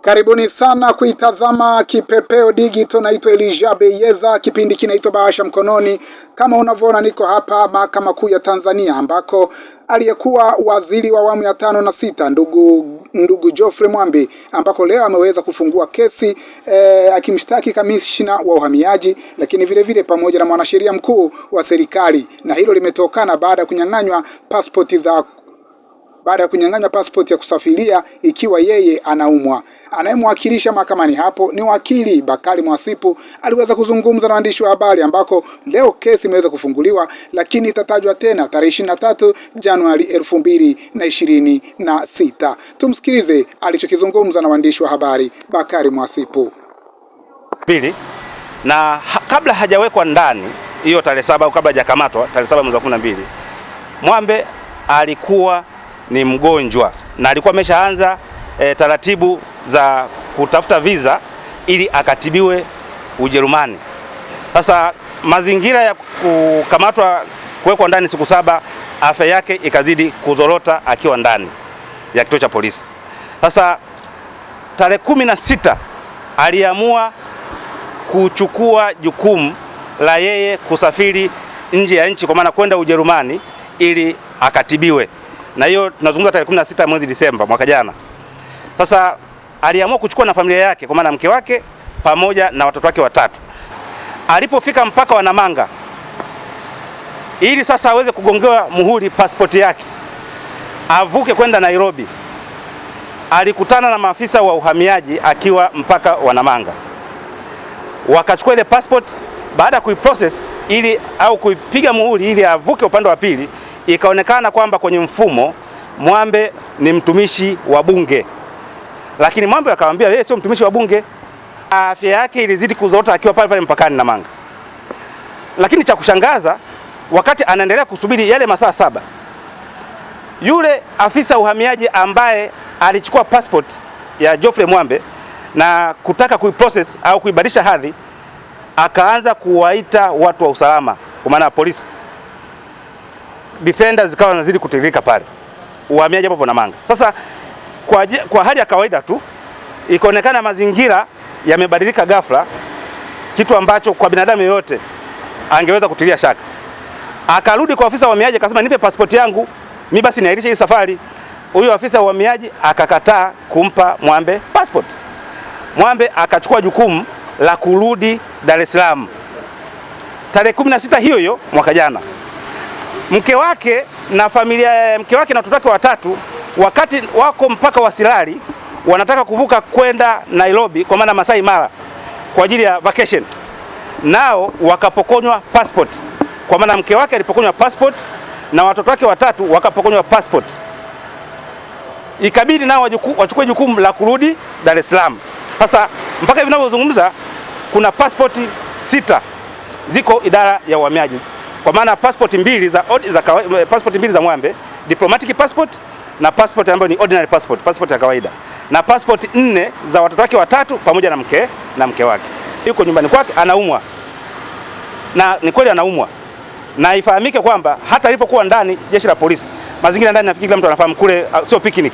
Karibuni sana kuitazama Kipepeo Digital. Naitwa Elijah Beyeza, kipindi kinaitwa Bahasha Mkononi. Kama unavyoona niko hapa Mahakama Kuu ya Tanzania, ambako aliyekuwa waziri wa awamu ya 5 na 6 ndugu Geoffrey Mwambe, ambako leo ameweza kufungua kesi akimshtaki kamishna wa uhamiaji, lakini vile vile pamoja na mwanasheria mkuu wa serikali, na hilo limetokana baada ya kunyang'anywa pasipoti ya kusafiria ikiwa yeye anaumwa. Anayemwakilisha mahakamani hapo ni wakili Bakari Mwasipu. Aliweza kuzungumza na waandishi wa habari, ambako leo kesi imeweza kufunguliwa, lakini itatajwa tena tarehe 23 Januari 2026. Tumsikilize alichokizungumza na waandishi wa habari Bakari Mwasipu. Pili, na kabla hajawekwa ndani hiyo tarehe 7 au kabla hajakamatwa tarehe 7 mwezi wa 12, Mwambe alikuwa ni mgonjwa na alikuwa ameshaanza taratibu za kutafuta visa ili akatibiwe Ujerumani. Sasa mazingira ya kukamatwa, kuwekwa ndani siku 7, afya yake ikazidi kuzorota akiwa ndani ya kituo cha polisi. Sasa tarehe 16 aliamua kuchukua jukumu la yeye kusafiri nje ya nchi, kwa maana kwenda Ujerumani ili akatibiwe, na hiyo tunazungumza tarehe 16 mwezi Disemba mwaka jana. Sasa aliamua kuchukua na familia yake, kwa maana mke wake pamoja na watoto wake watatu. Alipofika mpaka wa Namanga, ili sasa aweze kugongewa muhuri pasipoti yake avuke kwenda Nairobi, alikutana na maafisa wa uhamiaji akiwa mpaka wa Namanga. Wakachukua ile passport, baada ya kuiprocess ili au kuipiga muhuri ili avuke upande wa pili, ikaonekana kwamba kwenye mfumo Mwambe ni mtumishi wa bunge. Lakini Mwambe akamwambia yeye sio mtumishi wa bunge. Afya yake ilizidi kuzorota akiwa pale mpakani Namanga. Lakini cha kushangaza, wakati anaendelea kusubiri yale masaa 7, yule afisa uhamiaji ambaye alichukua passport ya Geoffrey Mwambe na kutaka kuiprocess au kuibadilisha hadhi, akaanza kuwaita watu wa usalama, kwa maana polisi. Defenders zikawa zinazidi kutiririka pale uhamiaji hapo Namanga. Sasa kwa hali ya kawaida tu ikaonekana mazingira yamebadilika ghafla, kitu ambacho kwa binadamu yoyote angeweza kutilia shaka. Akarudi kwa afisa wa uhamiaji akasema, nipe pasipoti yangu mimi basi niahirishe hii safari. Huyo afisa wa uhamiaji akakataa kumpa Mwambe passport. Mwambe akachukua jukumu la kurudi Dar es Salaam tarehe 16 hiyo mwaka jana. Mke wake na watoto wake watatu, wakati wako mpaka wa Silali, wanataka kuvuka kwenda Nairobi, kwa maana Masai Mara, kwa ajili ya vacation, nao wakapokonywa passport. Kwa maana mke wake alipokonywa passport na watoto wake watatu wakapokonywa passport. Ikabidi nao wachukue jukumu la kurudi Dar es Salaam. Sasa mpaka hivi ninavyozungumza kuna passport 6 ziko idara ya uhamiaji, kwa maana passport mbili za Mwambe, diplomatic passport na passport ambayo ni ordinary passport ya kawaida, na passport 4 za watoto wake watatu pamoja na mke wake. Yuko nyumbani kwake anaumwa, na ni kweli anaumwa, na ifahamike kwamba hata alipokuwa ndani jeshi la polisi, mazingira ndani nafikiri kila mtu anafahamu kule sio picnic.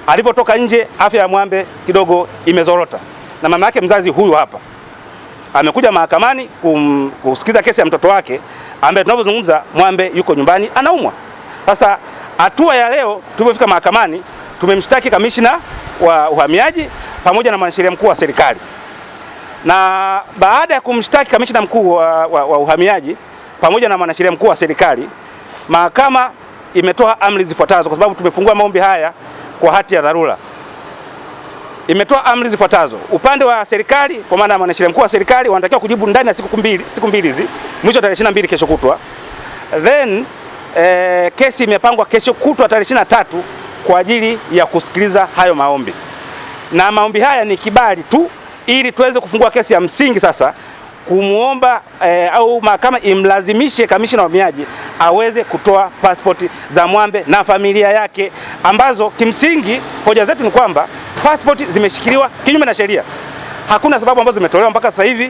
Alipotoka nje afya ya Mwambe kidogo imezorota, na mama yake mzazi huyu hapa amekuja mahakamani kusikiza kesi ya mtoto wake ambaye tunapozungumza Mwambe yuko nyumbani anaumwa. Sasa hatua ya leo tulipofika mahakamani, tumemshtaki kamishna wa uhamiaji pamoja na mwanasheria mkuu wa serikali. Na baada ya kumshtaki kamishna mkuu wa uhamiaji pamoja na mwanasheria mkuu wa serikali, mahakama imetoa amri zifuatazo, kwa sababu tumefungua maombi haya kwa hati ya dharura. Imetoa amri zifuatazo. Upande wa serikali, kwa maana mwanasheria mkuu wa serikali, wanatakiwa kujibu ndani ya siku mbili hizi, mwisho tarehe 22 kesho kutwa. Then kesi imepangwa kesho kutwa tarehe 23 kwa ajili ya kusikiliza hayo maombi. Na maombi haya ni kibali tu ili tuweze kufungua kesi ya msingi sasa, kumuomba au mahakama imlazimishe kamishna wa uhamiaji aweze kutoa pasipoti za Mwambe na familia yake, ambazo kimsingi hoja zetu ni kwamba pasipoti zimeshikiliwa kinyume na sheria. Hakuna sababu ambazo zimetolewa mpaka sasa hivi.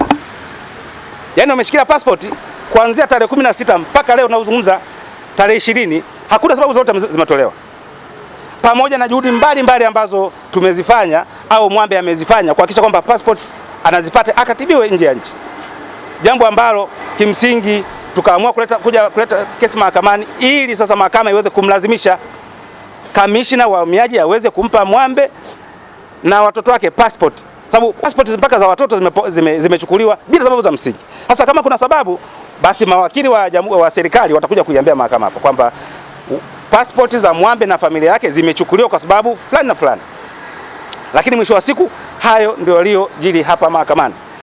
Yaani wameshikilia pasipoti kuanzia tarehe 16 mpaka leo tunazungumza tarehe 20, hakuna sababu zote zimetolewa. pamoja na juhudi mbalimbali ambazo tumezifanya au Mwambe amezifanya kuhakikisha kwamba passport anazipata akatibiwe nje ya nchi, jambo ambalo kimsingi tukaamua kuleta kesi mahakamani ili sasa mahakama iweze kumlazimisha kamishina wa uhamiaji aweze kumpa Mwambe na watoto wake passport, sababu passport mpaka za watoto zimechukuliwa bila sababu za msingi. Sasa kama kuna sababu, basi mawakili wa serikali watakuja kuiambia mahakama hapo kwamba passport za Mwambe na familia yake zimechukuliwa kwa sababu fulani na fulani, lakini mwisho wa siku hayo ndio yaliyojiri hapa mahakamani.